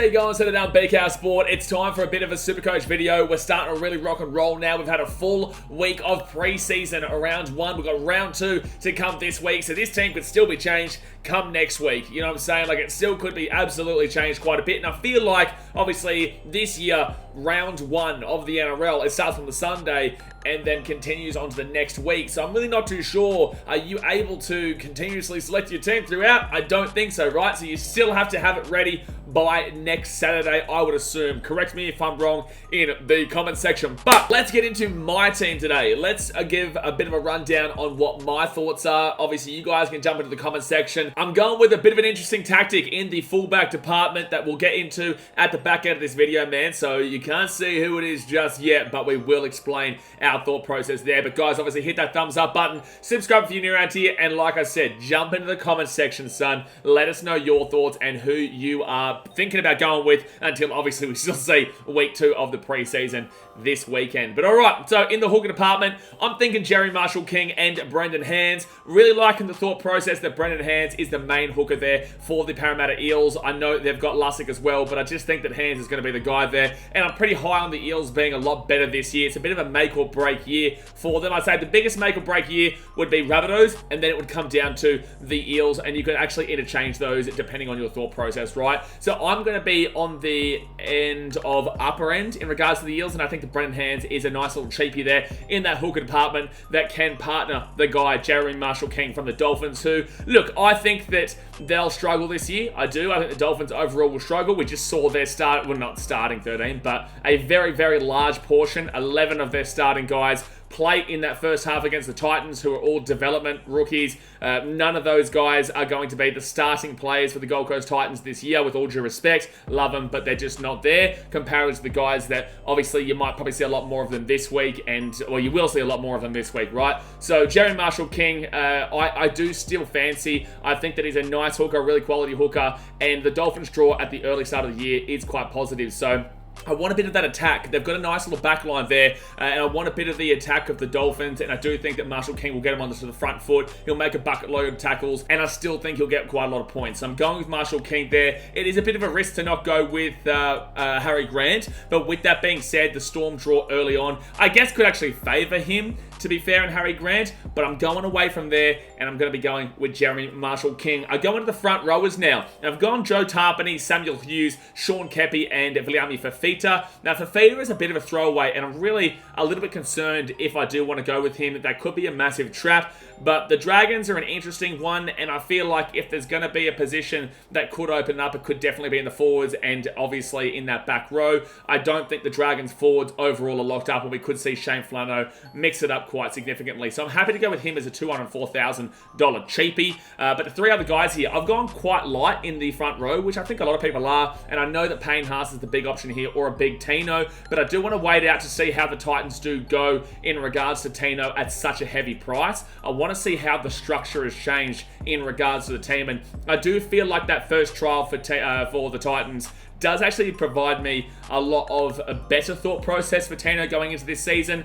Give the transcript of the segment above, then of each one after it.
you going? Set it down, BK Sport. It's time for a bit of a SuperCoach video. We're starting to really rock and roll now. We've had a full week of pre-season round one. We've got round two to come this week. So this team could still be changed come next week. You know what I'm saying? Like, it still could be absolutely changed quite a bit. And I feel like, obviously, this year, round one of the NRL, it starts on the Sunday and then continues on to the next week. So I'm really not too sure. Are you able to continuously select your team throughout? I don't think so, right? So you still have to have it ready by next Saturday, I would assume. Correct me if I'm wrong in the comment section. But let's get into my team today. Let's give a bit of a rundown on what my thoughts are. Obviously, you guys can jump into the comment section. I'm going with a bit of an interesting tactic in the fullback department that we'll get into at the back end of this video, man. So you can't see who it is just yet, but we will explain our thought process there. But guys, obviously hit that thumbs up button, subscribe if you're new around here, and like I said, jump into the comment section, son. Let us know your thoughts and who you are thinking about going with until obviously we still see week two of the preseason this weekend. But alright, so in the hooker department, I'm thinking Jerry Marshall-King and Brendan Hands. Really liking the thought process that Brendan Hands is the main hooker there for the Parramatta Eels. I know they've got Lussick as well, but I just think that Hands is going to be the guy there. And I'm pretty high on the Eels being a lot better this year. It's a bit of a make or break year for them. I'd say the biggest make or break year would be Rabbitohs, and then it would come down to the Eels, and you could actually interchange those depending on your thought process, right? So I'm going to be on the end of upper end in regards to the Eels, and I think that Brendan Hands is a nice little cheapie there in that hooker department that can partner the guy Jerry Marshall-King from the Dolphins, who, look, I think that they'll struggle this year. I do. I think the Dolphins overall will struggle. We just saw their not starting 13, but a very, very large portion, 11 of their starting guys play in that first half against the Titans, who are all development rookies. None of those guys are going to be the starting players for the Gold Coast Titans this year, with all due respect. Love them, but they're just not there compared to the guys that obviously you might probably see a lot more of them this week, and, well, you will see a lot more of them this week, right? So Jerry Marshall-King, I do still fancy. I think that he's a nice hooker, a really quality hooker, and the Dolphins draw at the early start of the year is quite positive. So I want a bit of that attack. They've got a nice little back line there, and I want a bit of the attack of the Dolphins, and I do think that Marshall-King will get him onto the front foot. He'll make a bucket load of tackles, and I still think he'll get quite a lot of points. So I'm going with Marshall-King there. It is a bit of a risk to not go with Harry Grant, but with that being said, the Storm draw early on, I guess, could actually favour him, to be fair, in Harry Grant, but I'm going away from there, and I'm going to be going with Jeremy Marshall-King. I go into the front rowers now, and I've gone Joe Tarpany, Samuel Hughes, Sean Kepi, and Viliami Fafita. Now, Fafita is a bit of a throwaway, and I'm really a little bit concerned if I do want to go with him. That could be a massive trap, but the Dragons are an interesting one, and I feel like if there's going to be a position that could open up, it could definitely be in the forwards, and obviously in that back row. I don't think the Dragons forwards overall are locked up, and we could see Shane Flano mix it up quite significantly. So I'm happy to go with him as a $204,000 cheapie. But the three other guys here, I've gone quite light in the front row, which I think a lot of people are, and I know that Payne Haas is the big option here, or a big Tino, but I do want to wait out to see how the Titans do go in regards to Tino at such a heavy price. I want to see how the structure has changed in regards to the team, and I do feel like that first trial for the Titans does actually provide me a lot of a better thought process for Tino going into this season.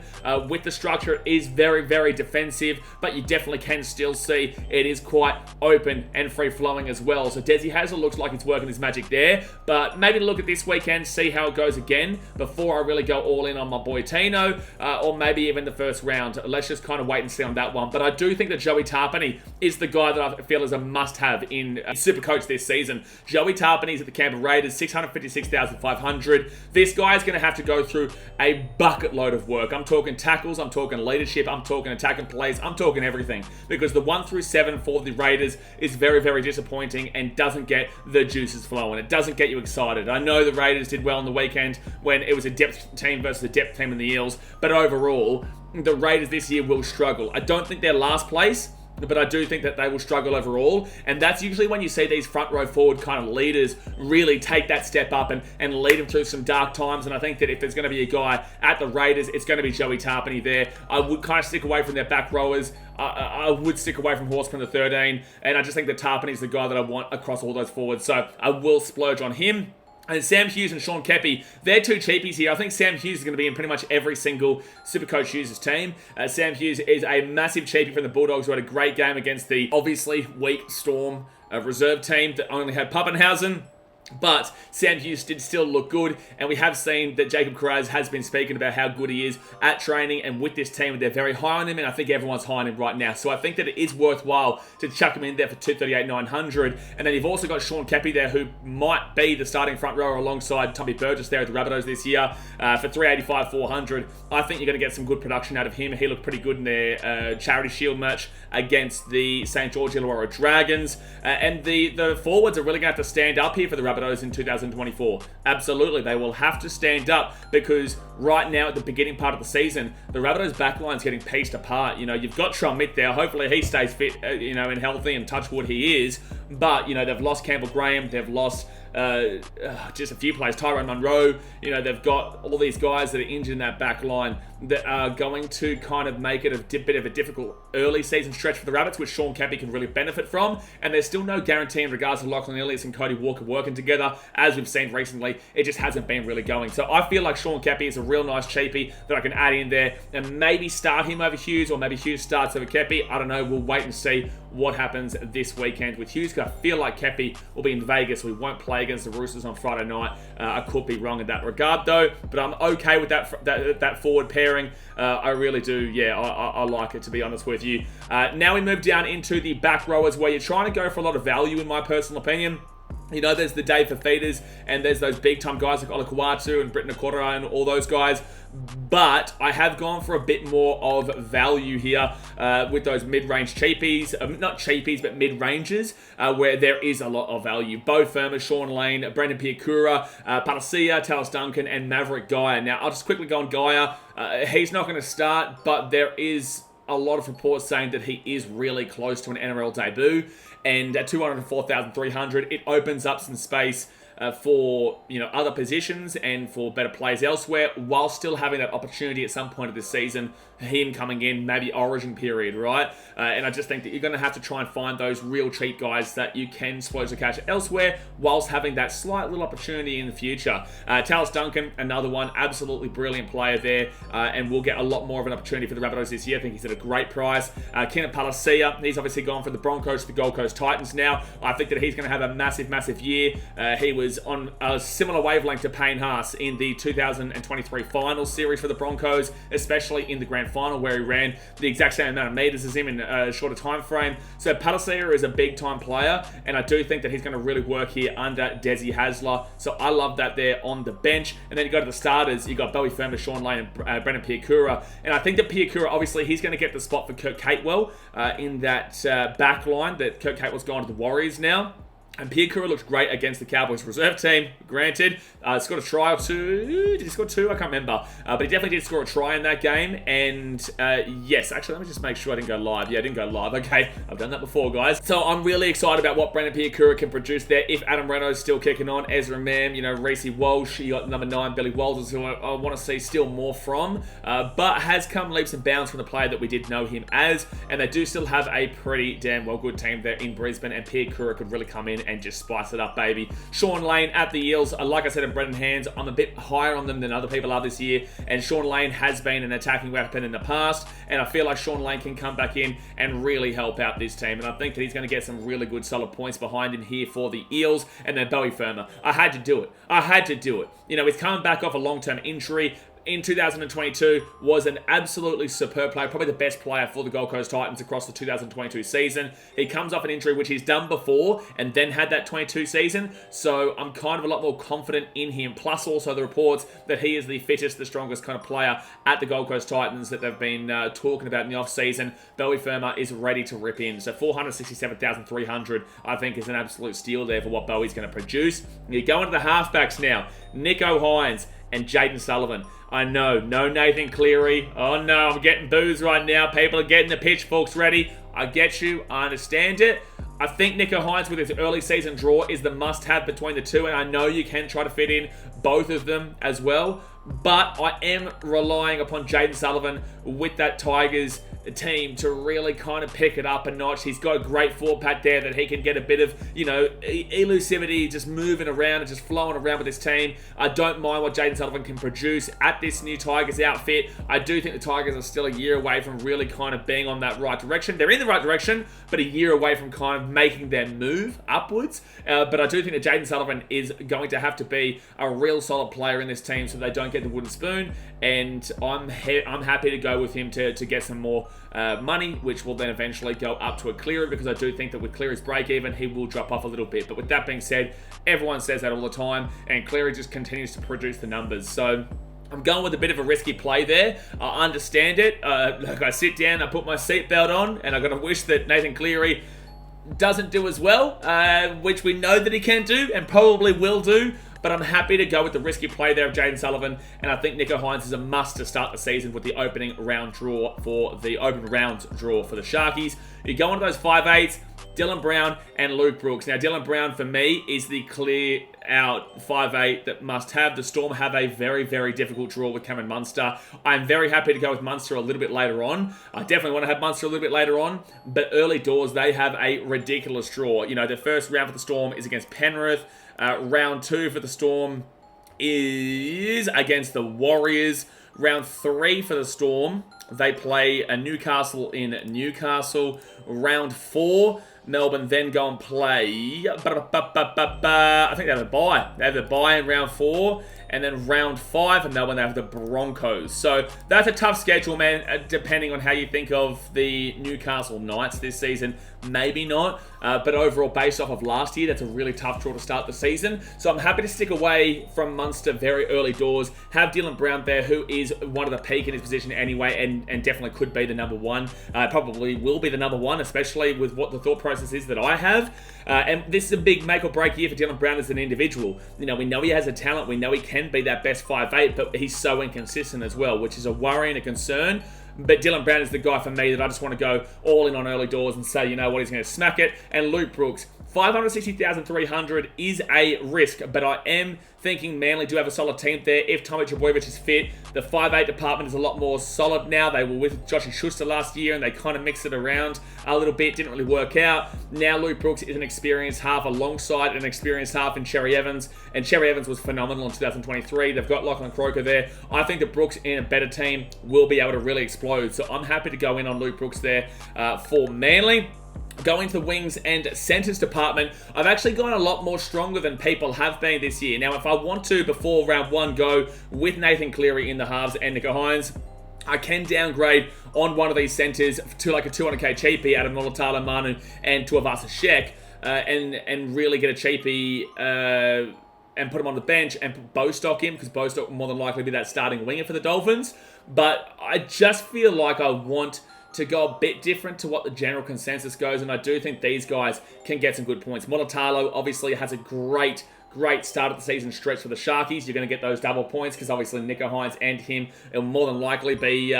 With the structure, it is very, very defensive, but you definitely can still see it is quite open and free-flowing as well. So Desi Hazel looks like it's working his magic there, but maybe look at this weekend, see how it goes again before I really go all in on my boy Tino, or maybe even the first round. Let's just kind of wait and see on that one. But I do think that Joey Tarpany is the guy that I feel is a must-have in SuperCoach this season. Joey Tarpany's at the Canberra Raiders, $656,500. This guy is going to have to go through a bucket load of work. I'm talking tackles, I'm talking leadership, I'm talking attacking plays, I'm talking everything. Because the 1 through 7 for the Raiders is very, very disappointing and doesn't get the juices flowing. It doesn't get you excited. I know the Raiders did well on the weekend when it was a depth team versus a depth team in the Eels, but overall, the Raiders this year will struggle. I don't think they're last place, but I do think that they will struggle overall, and that's usually when you see these front row forward kind of leaders really take that step up and lead them through some dark times. And I think that if there's going to be a guy at the Raiders, it's going to be Joey Tarpany there. I would kind of stick away from their back rowers. I would stick away from Horseman the 13, and I just think that Tarpany's the guy that I want across all those forwards, so I will splurge on him. And Sam Hughes and Sean Kepi, they're two cheapies here. I think Sam Hughes is going to be in pretty much every single SuperCoach users team. Sam Hughes is a massive cheapie from the Bulldogs, who had a great game against the obviously weak Storm reserve team that only had Pappenhausen. But Sam Hughes did still look good, and we have seen that Jacob Kiraz has been speaking about how good he is at training and with this team. They're very high on him, and I think everyone's high on him right now. So I think that it is worthwhile to chuck him in there for 238,900. And then you've also got Sean Keppie there, who might be the starting front rower alongside Tommy Burgess there at the Rabbitohs this year for 385,400. I think you're going to get some good production out of him. He looked pretty good in their Charity Shield match against the St. George Illawarra Dragons. And the forwards are really going to have to stand up here for the Rabbitohs in 2024. Absolutely, they will have to stand up, because right now at the beginning part of the season, the Rabbitohs backline's getting pieced apart. You know, you've got Trummitt there. Hopefully he stays fit, and healthy, and touch wood he is. But, they've lost Campbell Graham. They've lost just a few players. Tyrone Munro. They've got all these guys that are injured in that back line that are going to kind of make it a bit of a difficult early season stretch for the Rabbits, which Sean Keppie can really benefit from. And there's still no guarantee in regards to Lachlan Ilias and Cody Walker working together. As we've seen recently, it just hasn't been really going. So I feel like Sean Keppie is a real nice cheapie that I can add in there and maybe start him over Hughes, or maybe Hughes starts over Keppie. I don't know. We'll wait and see what happens this weekend with Hughes, because I feel like Keppie will be in Vegas. We won't play against the Roosters on Friday night. I could be wrong in that regard though, but I'm okay with that forward pairing. I really do. Yeah, I like it, to be honest with you. Now we move down into the back rowers, where you're trying to go for a lot of value, in my personal opinion. There's the Dave Fafita's, and there's those big-time guys like Olakau'atu and Britton Akora and all those guys. But I have gone for a bit more of value here with those mid-range cheapies. Not cheapies, but mid-rangers, where there is a lot of value. Bo Firma, Sean Lane, Brendan Piakura, Patasia, Tallis Duncan, and Maverick Gaia. Now, I'll just quickly go on Gaia. He's not going to start, but there is a lot of reports saying that he is really close to an NRL debut. And at 204,300, it opens up some space for other positions and for better plays elsewhere, while still having that opportunity at some point of this season, him coming in, maybe origin period, right? And I just think that you're going to have to try and find those real cheap guys that you can splurge the cash elsewhere, whilst having that slight little opportunity in the future. Tallis Duncan, another one, absolutely brilliant player there, and will get a lot more of an opportunity for the Rabbitohs this year. I think he's at a great price. Kenneth Palasia, he's obviously gone from the Broncos to the Gold Coast Titans now. I think that he's going to have a massive year. He was on a similar wavelength to Payne Haas in the 2023 final series for the Broncos, especially in the grand final, where he ran the exact same amount of meters as him in a shorter time frame. So Palasia is a big time player, and I do think that he's going to really work here under Desi Hasler. So I love that there on the bench. And then you go to the starters, you got Bowie Firma, Sean Lane, and Brendan Piakura. And I think that Piakura, obviously, he's going to get the spot for Kurt Catewell in that back line that Kurt Catewell's gone to the Warriors now. And Piakura looks great against the Cowboys reserve team, granted. Scored a try or two. Did he score two? I can't remember. But he definitely did score a try in that game. And yes, actually, let me just make sure I didn't go live. Yeah, I didn't go live. Okay, I've done that before, guys. So I'm really excited about what Brendan Piakura can produce there. If Adam Reynolds still kicking on, Ezra Mam, Reece Walsh, you got number 9, Billy Walters, who I want to see still more from. But has come leaps and bounds from the player that we did know him as. And they do still have a pretty damn well good team there in Brisbane. And Piakura could really come in and just spice it up, baby. Sean Lane at the Eels, like I said in Brendan Hands, I'm a bit higher on them than other people are this year, and Sean Lane has been an attacking weapon in the past, and I feel like Sean Lane can come back in and really help out this team, and I think that he's going to get some really good solid points behind him here for the Eels. And then Bowie Firma, I had to do it. He's coming back off a long-term injury. In 2022, was an absolutely superb player, probably the best player for the Gold Coast Titans across the 2022 season. He comes off an injury which he's done before and then had that 22 season, so I'm kind of a lot more confident in him. Plus also the reports that he is the fittest, the strongest kind of player at the Gold Coast Titans that they've been talking about in the off-season. Bowie Firma is ready to rip in, so 467,300 I think is an absolute steal there for what Bowie's going to produce. You go into the halfbacks now. Nicho Hynes and Jaden Sullivan. I know, no Nathan Cleary. Oh no, I'm getting boos right now. People are getting the pitchforks ready. I get you, I understand it. I think Nicho Hynes with his early season draw is the must-have between the two, and I know you can try to fit in both of them as well. But I am relying upon Jaden Sullivan with that Tigers team to really kind of pick it up a notch. He's got a great forward pack there that he can get a bit of, elusivity, just moving around and just flowing around with this team. I don't mind what Jayden Sullivan can produce at this new Tigers outfit. I do think the Tigers are still a year away from really kind of being on that right direction. They're in the right direction, but a year away from kind of making their move upwards. But I do think that Jayden Sullivan is going to have to be a real solid player in this team so they don't get the wooden spoon. And I'm happy to go with him to get some more money, which will then eventually go up to a Cleary, because I do think that with Cleary's break even, he will drop off a little bit. But with that being said, everyone says that all the time, and Cleary just continues to produce the numbers. So I'm going with a bit of a risky play there. I understand it. I sit down, I put my seatbelt on, and I've got to wish that Nathan Cleary doesn't do as well, which we know that he can do and probably will do. But I'm happy to go with the risky play there of Jayden Sullivan, and I think Nicho Hynes is a must to start the season with the opening round draw for the Sharkies. You go into those 5'8", Dylan Brown and Luke Brooks. Now, Dylan Brown, for me, is the clear-out 5'8" that must have. The Storm have a very, very difficult draw with Cameron Munster. I'm very happy to go with Munster a little bit later on. I definitely want to have Munster a little bit later on, but early doors, they have a ridiculous draw. The first round for the Storm is against Penrith. Round 2 for the Storm is against the Warriors. Round 3 for the Storm, they play Newcastle in Newcastle. Round 4, Melbourne then go and play... I think they have a bye. They have a bye in round 4. And then round 5 for Melbourne, they have the Broncos. So that's a tough schedule, man, depending on how you think of the Newcastle Knights this season. Maybe not. But overall, based off of last year, that's a really tough draw to start the season. So I'm happy to stick away from Munster very early doors. Have Dylan Brown there, who is one of the peak in his position anyway, and definitely could be the number 1. Probably will be the number 1, especially with what the thought process is that I have. And this is a big make or break year for Dylan Brown as an individual. We know he has a talent. We know he can be that best 5'8", but he's so inconsistent as well, which is a worry and a concern. But Dylan Brown is the guy for me that I just want to go all in on early doors and say, you know what, he's going to smack it. And Luke Brooks, 560,300 is a risk, but I am thinking Manly do have a solid team there. If Tommy Trbojevic is fit, the 5'8 department is a lot more solid now. They were with Joshy Schuster last year, and they kind of mixed it around a little bit. Didn't really work out. Now Luke Brooks is an experienced half alongside an experienced half in Cherry Evans, and Cherry Evans was phenomenal in 2023. They've got Lachlan Croker there. I think that Brooks in a better team will be able to really explode. So I'm happy to go in on Luke Brooks there for Manly. Going to the wings and centres department, I've actually gone a lot more stronger than people have been this year. Now, if I want to, before round 1, go with Nathan Cleary in the halves and Nicho Hynes, I can downgrade on one of these centres to like a 200k cheapie out of Mulitalo Manu and Tuivasa Sheck, and really get a cheapie and put him on the bench and put Bostock in, because Bostock will more than likely be that starting winger for the Dolphins. But I just feel like I want to go a bit different to what the general consensus goes, and I do think these guys can get some good points. Mulitalo obviously has a great start of the season stretch for the Sharkies. You're going to get those double points because obviously Nicho Hynes and him will more than likely be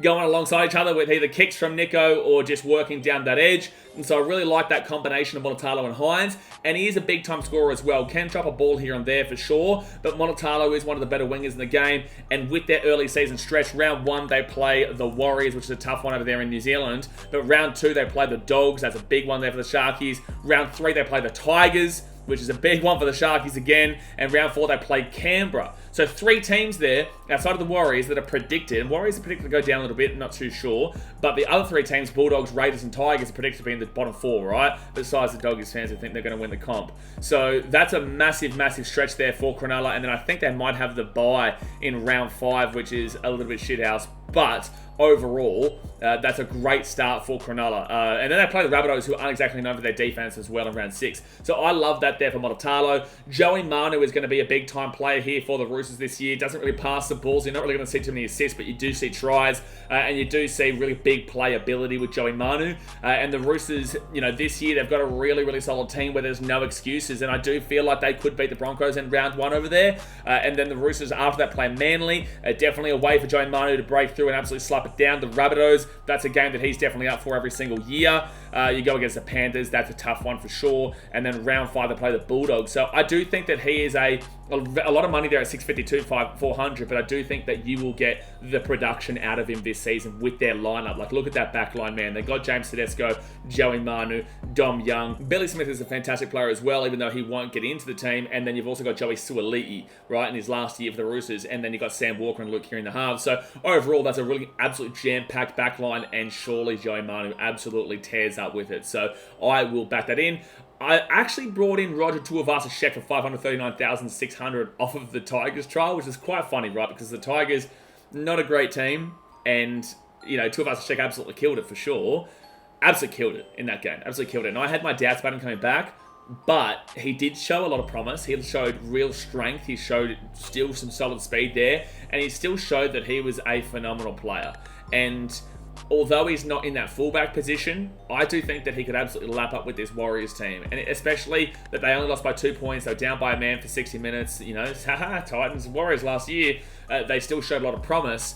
going alongside each other with either kicks from Nicho or just working down that edge. And so I really like that combination of Mulitalo and Hynes. And he is a big-time scorer as well. Can drop a ball here and there for sure. But Mulitalo is one of the better wingers in the game. And with their early season stretch, round 1 they play the Warriors, which is a tough one over there in New Zealand. But round 2 they play the Dogs. That's a big one there for the Sharkies. Round 3 they play the Tigers, which is a big one for the Sharkies again. And round 4, they play Canberra. So 3 teams there, outside of the Warriors, that are predicted. And Warriors are predicted to go down a little bit, not too sure. But the other 3 teams, Bulldogs, Raiders, and Tigers, are predicted to be in the bottom 4, right? Besides the Doggies fans who think they're going to win the comp. So that's a massive, massive stretch there for Cronulla. And then I think they might have the bye in round 5, which is a little bit shithouse. But overall, that's a great start for Cronulla. And then they play the Rabbitohs, who aren't exactly known for their defense as well in round 6. So I love that there for Mulitalo. Joey Manu is going to be a big-time player here for the Roosters this year. Doesn't really pass the balls. You're not really going to see too many assists, but you do see tries. And you do see really big playability with Joey Manu. And the Roosters, this year, they've got a really, really solid team where there's no excuses. And I do feel like they could beat the Broncos in round 1 over there. And then the Roosters, after that, play Manly. Definitely a way for Joey Manu to break through and absolutely slap it down. The Rabbitohs, that's a game that he's definitely up for every single year. You go against the Panthers, that's a tough one for sure. And then round 5, they play the Bulldogs. So I do think that he is a lot of money there at 652, 400, but I do think that you will get the production out of him this season with their lineup. Like, look at that back line, man. They got James Tedesco, Joey Manu, Dom Young. Billy Smith is a fantastic player as well, even though he won't get into the team. And then you've also got Joey Suaalii, right, in his last year for the Roosters. And then you've got Sam Walker and Luke here in the halves. So overall, that's a really absolute jam-packed back line, and surely Joey Manu absolutely tears up with it. So I will back that in. I actually brought in Roger Tuivasa-Sheck for 539,600 off of the Tigers trial, which is quite funny, right? Because the Tigers, not a great team, and, you know, Tuivasa-Sheck absolutely killed it for sure. Absolutely killed it in that game. Absolutely killed it. And I had my doubts about him coming back, but he did show a lot of promise. He showed real strength. He showed still some solid speed there, and he still showed that he was a phenomenal player. And although he's not in that fullback position, I do think that he could absolutely lap up with this Warriors team. And especially that they only lost by 2 points. They were down by a man for 60 minutes. You know, Titans, Warriors last year, they still showed a lot of promise.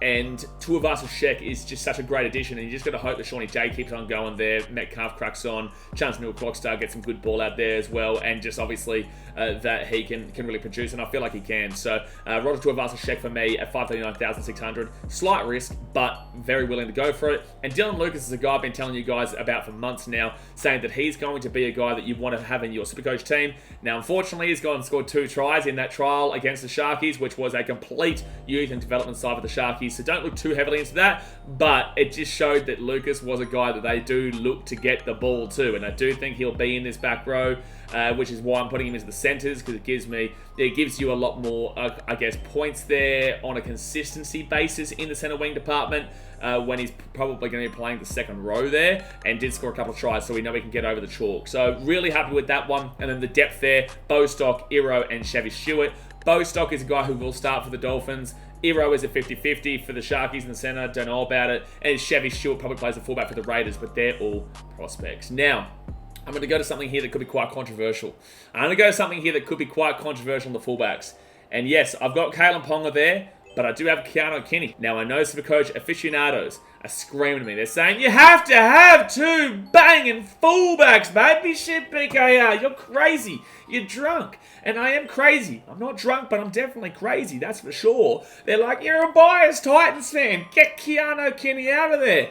And Tuivasa-Sheck is just such a great addition, and you just got to hope that Shawnee J keeps on going there. Metcalf cracks on, Chance Nua-Clockstar gets some good ball out there as well, and just obviously that he can really produce, and I feel like he can. So Roger Tuivasa-Sheck for me at 539,600, slight risk, but very willing to go for it. And Dylan Lucas is a guy I've been telling you guys about for months now, saying that he's going to be a guy that you want to have in your Supercoach team. Now, unfortunately, he's gone and scored 2 tries in that trial against the Sharkies, which was a complete youth and development side of the Sharkies. So don't look too heavily into that, but it just showed that Lucas was a guy that they do look to get the ball to, and I do think he'll be in this back row, which is why I'm putting him into the centres, because it gives you a lot more, I guess, points there on a consistency basis in the centre wing department, when he's probably going to be playing the second row there, and did score a couple of tries, so we know he can get over the chalk. So really happy with that one. And then the depth there, Bostock, Iro, and Chevy Stewart. Bostock is a guy who will start for the Dolphins. Iro is a 50-50 for the Sharkies in the centre, don't know about it. And Chevy Stewart probably plays the fullback for the Raiders, but they're all prospects. Now, I'm going to go to something here that could be quite controversial. I'm going to go to something here that could be quite controversial in the fullbacks. And yes, I've got Kalen Ponga there, but I do have Keanu Kenny. Now, I know Supercoach aficionados are screaming at me. They're saying, you have to have 2 banging fullbacks, baby. Shit, BKR, you're crazy. You're drunk. And I am crazy. I'm not drunk, but I'm definitely crazy, that's for sure. They're like, you're a biased Titans fan. Get Keanu Kenny out of there.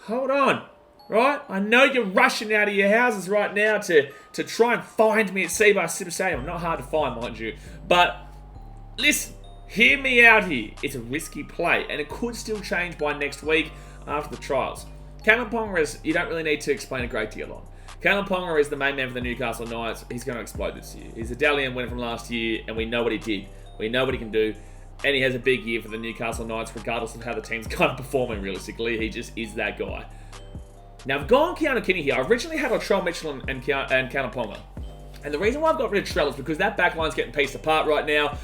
Hold on. Right? I know you're rushing out of your houses right now to try and find me at Seabar Super Stadium. Not hard to find, mind you. But listen, hear me out here. It's a risky play, and it could still change by next week after the trials. Kalen Ponga is, you don't really need to explain a great deal on. Kalen Ponga is the main man for the Newcastle Knights. He's going to explode this year. He's a Dalian winner from last year, and we know what he did. We know what he can do. And he has a big year for the Newcastle Knights, regardless of how the team's kind of performing realistically. He just is that guy. Now, I've gone Keanu Kenny here. I originally had Latrell Mitchell and Kalen Ponga. And the reason why I've got rid of Trell is because that back line's getting pieced apart right now.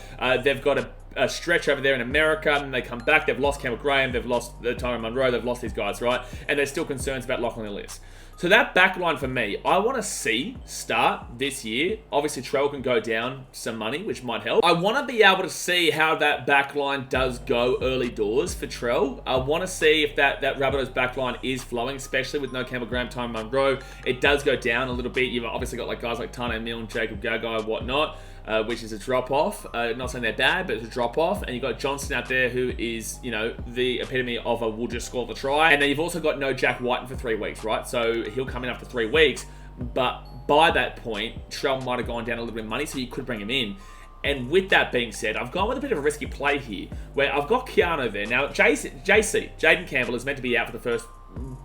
They've got a stretch over there in America, and they come back. They've lost Campbell Graham. They've lost Tyrone Munro. They've lost these guys, right? And there's still concerns about Lachlan Ellis. So that back line for me, I want to see start this year. Obviously, Trell can go down some money, which might help. I want to be able to see how that back line does go early doors for Trell. I want to see if that Rabbitohs back line is flowing, especially with no Campbell Graham, Tyrone Munro. It does go down a little bit. You've obviously got like guys like Tane Milne, Jacob Gagai, whatnot. Which is a drop-off. Not saying they're bad, but it's a drop-off. And you've got Johnson out there who is, you know, the epitome of a we'll just score the try. And then you've also got no Jack Whiten for 3 weeks, right? So he'll come in after 3 weeks. But by that point, Trell might have gone down a little bit of money, so you could bring him in. And with that being said, I've gone with a bit of a risky play here, where I've got Keanu there. Now, Jaden Campbell, is meant to be out for the first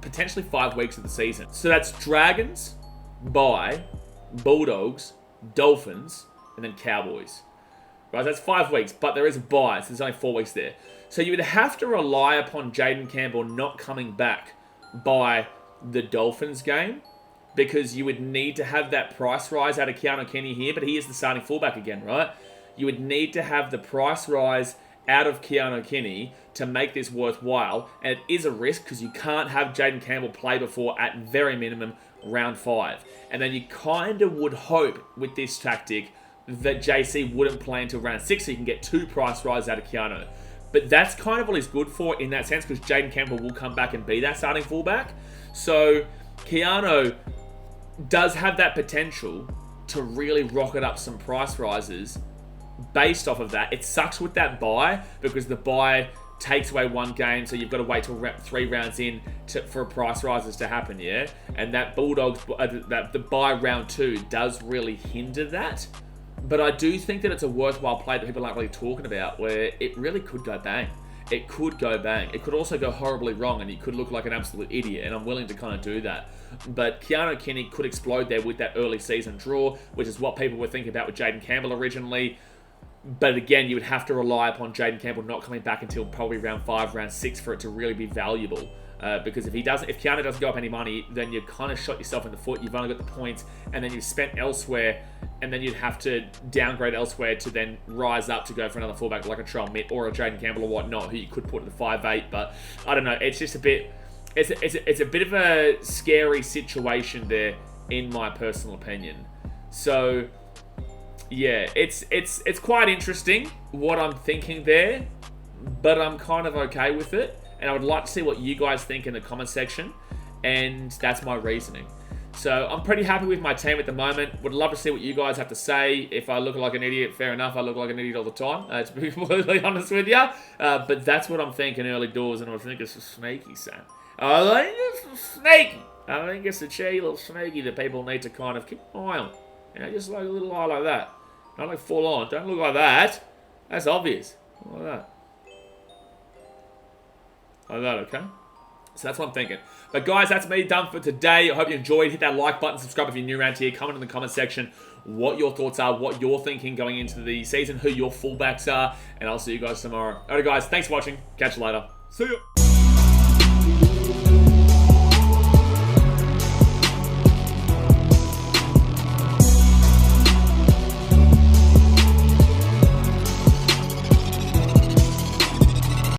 potentially 5 weeks of the season. So that's Dragons, Bulldogs, Dolphins, and then Cowboys. Right, that's 5 weeks, but there is a bye, so there's only 4 weeks there. So you would have to rely upon Jaden Campbell not coming back by the Dolphins game, because you would need to have that price rise out of Keanu Kenny here, but he is the starting fullback again, right? You would need to have the price rise out of Keanu Kenny to make this worthwhile, and it is a risk because you can't have Jaden Campbell play before, at very minimum, round 5. And then you kind of would hope with this tactic that JC wouldn't play until round 6, so you can get 2 price rises out of Keanu. But that's kind of what he's good for in that sense, because Jaden Campbell will come back and be that starting fullback. So Keanu does have that potential to really rocket up some price rises based off of that. It sucks with that buy because the buy takes away one game, so you've got to wait till 3 rounds in for price rises to happen, yeah? And that Bulldogs, the buy round 2 does really hinder that. But I do think that it's a worthwhile play that people aren't really talking about, where it really could go bang. It could go bang. It could also go horribly wrong, and you could look like an absolute idiot, and I'm willing to kind of do that. But Keanu Kenny could explode there with that early season draw, which is what people were thinking about with Jaden Campbell originally. But again, you would have to rely upon Jaden Campbell not coming back until probably round 5, round 6 for it to really be valuable. Because if Keanu doesn't go up any money, then you've kind of shot yourself in the foot. You've only got the points, and then you've spent elsewhere, and then you'd have to downgrade elsewhere to then rise up to go for another fullback like a Trell Mitt or a Jaden Campbell or whatnot, who you could put in the 5'8". But I don't know. It's just a bit. It's a bit of a scary situation there, in my personal opinion. So yeah, it's quite interesting what I'm thinking there, but I'm kind of okay with it. And I would like to see what you guys think in the comment section. And that's my reasoning. So I'm pretty happy with my team at the moment. Would love to see what you guys have to say. If I look like an idiot, fair enough. I look like an idiot all the time, to be completely honest with you. But that's what I'm thinking early doors. And I think it's a sneaky, Sam. I think it's sneaky. I think it's a cheeky little sneaky that people need to kind of keep an eye on. You know, just like a little eye like that. Not like full on. Don't look like that. That's obvious. Like that. Like that, okay? So that's what I'm thinking. But guys, that's me done for today. I hope you enjoyed. Hit that like button, subscribe if you're new around here. Comment in the comment section what your thoughts are, what you're thinking going into the season, who your fullbacks are, and I'll see you guys tomorrow. Alright guys, thanks for watching. Catch you later. See ya.